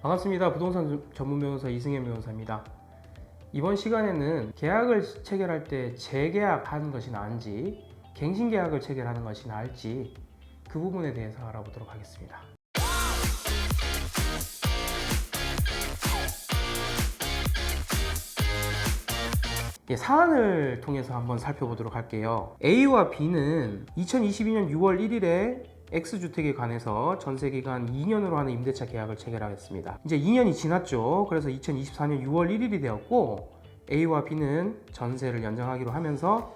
반갑습니다. 부동산 전문 변호사 이승현 변호사입니다. 이번 시간에는 계약을 체결할 때 재계약하는 것이 나은지 갱신계약을 체결하는 것이 나을지 그 부분에 대해서 알아보도록 하겠습니다. 사안을 통해서 한번 살펴보도록 할게요. A와 B는 2022년 6월 1일에 X주택에 관해서 전세기간 2년으로 하는 임대차 계약을 체결하였습니다. 이제 2년이 지났죠. 그래서 2024년 6월 1일이 되었고 A와 B는 전세를 연장하기로 하면서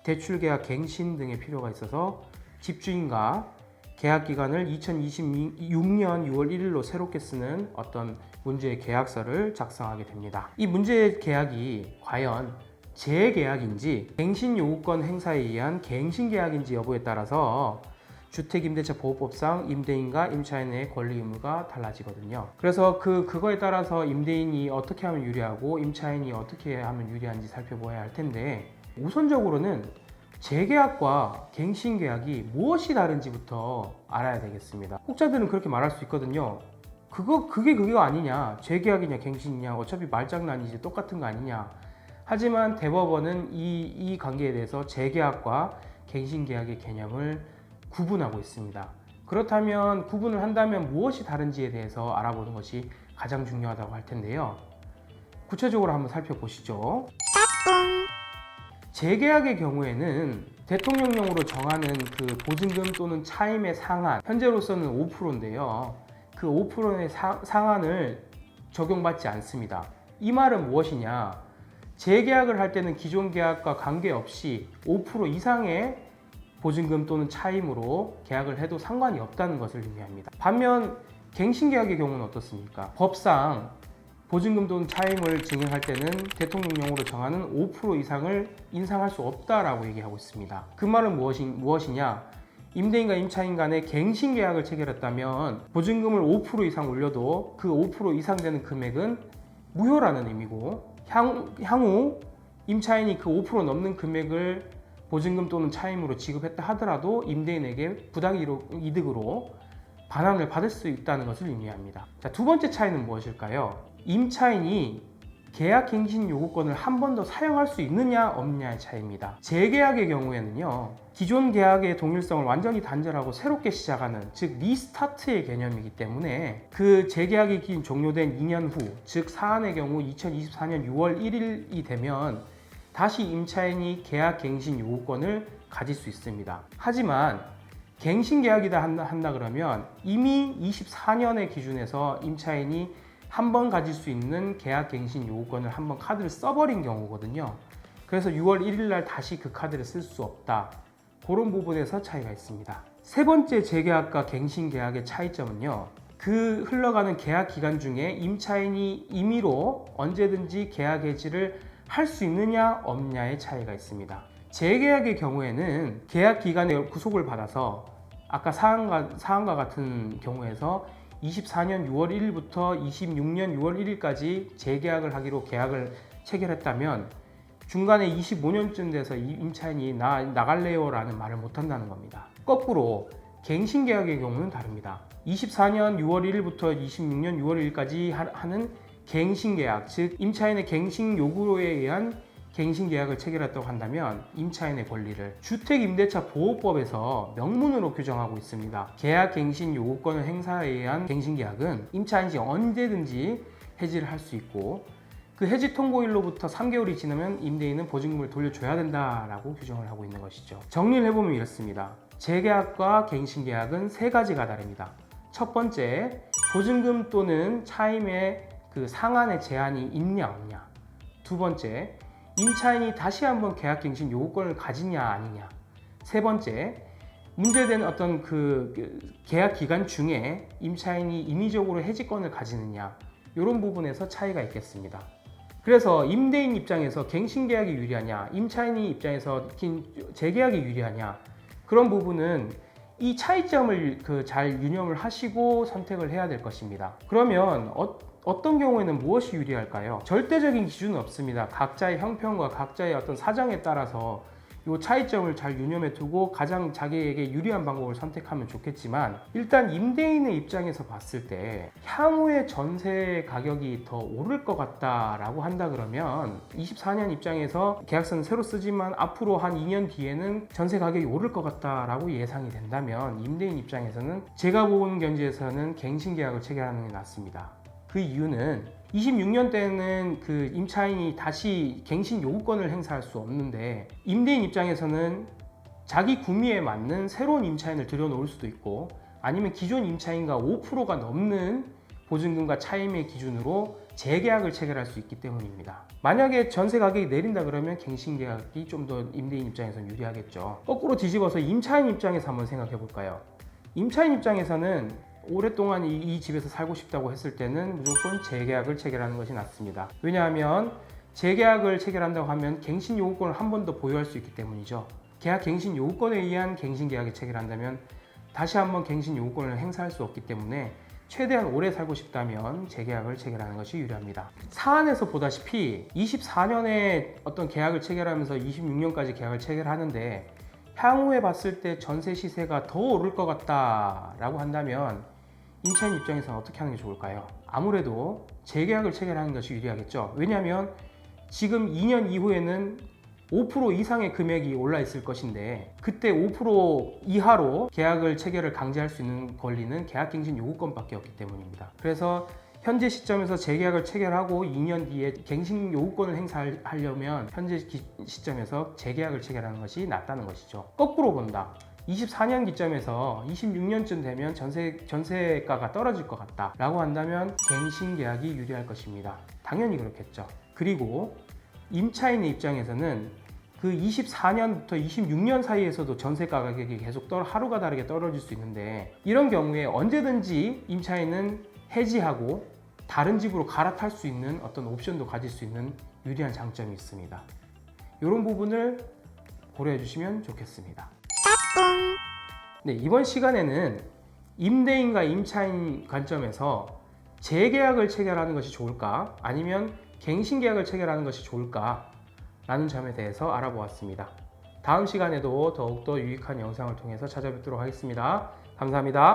대출계약 갱신 등의 필요가 있어서 집주인과 계약기간을 2026년 6월 1일로 새롭게 쓰는 어떤 문제의 계약서를 작성하게 됩니다. 이 문제의 계약이 과연 재계약인지 갱신요구권 행사에 의한 갱신계약인지 여부에 따라서 주택임대차보호법상 임대인과 임차인의 권리 의무가 달라지거든요. 그래서 그거에 따라서 임대인이 어떻게 하면 유리하고 임차인이 어떻게 하면 유리한지 살펴봐야 할 텐데, 우선적으로는 재계약과 갱신계약이 무엇이 다른지부터 알아야 되겠습니다. 혹자들은 그렇게 말할 수 있거든요. 그게 아니냐, 재계약이냐 갱신이냐, 어차피 말장난이지 똑같은 거 아니냐. 하지만 대법원은 이 관계에 대해서 재계약과 갱신계약의 개념을 구분하고 있습니다. 그렇다면 구분을 한다면 무엇이 다른지에 대해서 알아보는 것이 가장 중요하다고 할 텐데요. 구체적으로 한번 살펴보시죠. 재계약의 경우에는 대통령령으로 정하는 그 보증금 또는 차임의 상한, 현재로서는 5%인데요. 그 5%의 상한을 적용받지 않습니다. 이 말은 무엇이냐? 재계약을 할 때는 기존 계약과 관계없이 5% 이상의 보증금 또는 차임으로 계약을 해도 상관이 없다는 것을 의미합니다. 반면 갱신계약의 경우는 어떻습니까? 법상 보증금 또는 차임을 증액할 때는 대통령령으로 정하는 5% 이상을 인상할 수 없다라고 얘기하고 있습니다. 그 말은 무엇이냐? 임대인과 임차인 간의 갱신계약을 체결했다면 보증금을 5% 이상 올려도 그 5% 이상 되는 금액은 무효라는 의미고, 향후 임차인이 그 5% 넘는 금액을 보증금 또는 차임으로 지급했다 하더라도 임대인에게 부당이득으로 반환을 받을 수 있다는 것을 의미합니다. 자, 두 번째 차이는 무엇일까요? 임차인이 계약갱신 요구권을 한 번 더 사용할 수 있느냐 없느냐의 차이입니다. 재계약의 경우에는요, 기존 계약의 동일성을 완전히 단절하고 새롭게 시작하는, 즉 리스타트의 개념이기 때문에 그 재계약이 종료된 2년 후, 즉 사안의 경우 2024년 6월 1일이 되면 다시 임차인이 계약갱신 요구권을 가질 수 있습니다. 하지만 갱신계약이다 한다 그러면 이미 24년의 기준에서 임차인이 한 번 가질 수 있는 계약갱신 요구권을 한번 카드를 써버린 경우거든요. 그래서 6월 1일 날 다시 그 카드를 쓸 수 없다. 그런 부분에서 차이가 있습니다. 세 번째 재계약과 갱신계약의 차이점은요, 그 흘러가는 계약 기간 중에 임차인이 임의로 언제든지 계약 해지를 할 수 있느냐 없느냐의 차이가 있습니다. 재계약의 경우에는 계약 기간에 구속을 받아서 아까 사안과 같은 경우에서 24년 6월 1일부터 26년 6월 1일까지 재계약을 하기로 계약을 체결했다면 중간에 25년쯤 돼서 이 임차인이 나갈래요 라는 말을 못한다는 겁니다. 거꾸로 갱신계약의 경우는 다릅니다. 24년 6월 1일부터 26년 6월 1일까지 하는 갱신계약, 즉 임차인의 갱신 요구에 의한 갱신계약을 체결했다고 한다면 임차인의 권리를 주택임대차보호법에서 명문으로 규정하고 있습니다. 계약갱신 요구권을 행사에 의한 갱신계약은 임차인이 언제든지 해지를 할 수 있고, 그 해지 통고일로부터 3개월이 지나면 임대인은 보증금을 돌려줘야 된다라고 규정을 하고 있는 것이죠. 정리를 해보면 이렇습니다. 재계약과 갱신계약은 세 가지가 다릅니다. 첫 번째, 보증금 또는 차임의 그 상한의 제한이 있냐 없냐. 두 번째, 임차인이 다시 한번 계약갱신 요구권을 가지냐 아니냐. 세 번째, 문제된 어떤 그 계약 기간 중에 임차인이 임의적으로 해지권을 가지느냐. 이런 부분에서 차이가 있겠습니다. 그래서 임대인 입장에서 갱신계약이 유리하냐, 임차인이 입장에서 재계약이 유리하냐, 그런 부분은 이 차이점을 잘 유념을 하시고 선택을 해야 될 것입니다. 그러면 어떤 경우에는 무엇이 유리할까요? 절대적인 기준은 없습니다. 각자의 형편과 각자의 어떤 사정에 따라서 이 차이점을 잘 유념해 두고 가장 자기에게 유리한 방법을 선택하면 좋겠지만, 일단 임대인의 입장에서 봤을 때 향후에 전세 가격이 더 오를 것 같다라고 한다 그러면 24년 입장에서 계약서는 새로 쓰지만 앞으로 한 2년 뒤에는 전세 가격이 오를 것 같다라고 예상이 된다면 임대인 입장에서는 제가 본 견지에서는 갱신 계약을 체결하는 게 낫습니다. 그 이유는 26년 때는 그 임차인이 다시 갱신 요구권을 행사할 수 없는데, 임대인 입장에서는 자기 구미에 맞는 새로운 임차인을 들여놓을 수도 있고, 아니면 기존 임차인과 5%가 넘는 보증금과 차임의 기준으로 재계약을 체결할 수 있기 때문입니다. 만약에 전세 가격이 내린다 그러면 갱신 계약이 좀 더 임대인 입장에서는 유리하겠죠. 거꾸로 뒤집어서 임차인 입장에서 한번 생각해 볼까요? 임차인 입장에서는 오랫동안 이 집에서 살고 싶다고 했을 때는 무조건 재계약을 체결하는 것이 낫습니다. 왜냐하면 재계약을 체결한다고 하면 갱신 요구권을 한 번 더 보유할 수 있기 때문이죠. 계약 갱신 요구권에 의한 갱신 계약을 체결한다면 다시 한번 갱신 요구권을 행사할 수 없기 때문에 최대한 오래 살고 싶다면 재계약을 체결하는 것이 유리합니다. 사안에서 보다시피 24년에 어떤 계약을 체결하면서 26년까지 계약을 체결하는데 향후에 봤을 때 전세 시세가 더 오를 것 같다라고 한다면 임차인 입장에서는 어떻게 하는 게 좋을까요? 아무래도 재계약을 체결하는 것이 유리하겠죠. 왜냐하면 지금 2년 이후에는 5% 이상의 금액이 올라 있을 것인데, 그때 5% 이하로 계약을 체결을 강제할 수 있는 권리는 계약갱신 요구권밖에 없기 때문입니다. 그래서 현재 시점에서 재계약을 체결하고 2년 뒤에 갱신 요구권을 행사하려면 현재 시점에서 재계약을 체결하는 것이 낫다는 것이죠. 거꾸로 본다. 24년 기점에서 26년쯤 되면 전세가가 떨어질 것 같다 라고 한다면 갱신 계약이 유리할 것입니다. 당연히 그렇겠죠. 그리고 임차인의 입장에서는 그 24년부터 26년 사이에서도 전세가 가격이 계속 하루가 다르게 떨어질 수 있는데, 이런 경우에 언제든지 임차인은 해지하고 다른 집으로 갈아탈 수 있는 어떤 옵션도 가질 수 있는 유리한 장점이 있습니다. 이런 부분을 고려해 주시면 좋겠습니다. 네, 이번 시간에는 임대인과 임차인 관점에서 재계약을 체결하는 것이 좋을까 아니면 갱신 계약을 체결하는 것이 좋을까 라는 점에 대해서 알아보았습니다. 다음 시간에도 더욱더 유익한 영상을 통해서 찾아뵙도록 하겠습니다. 감사합니다.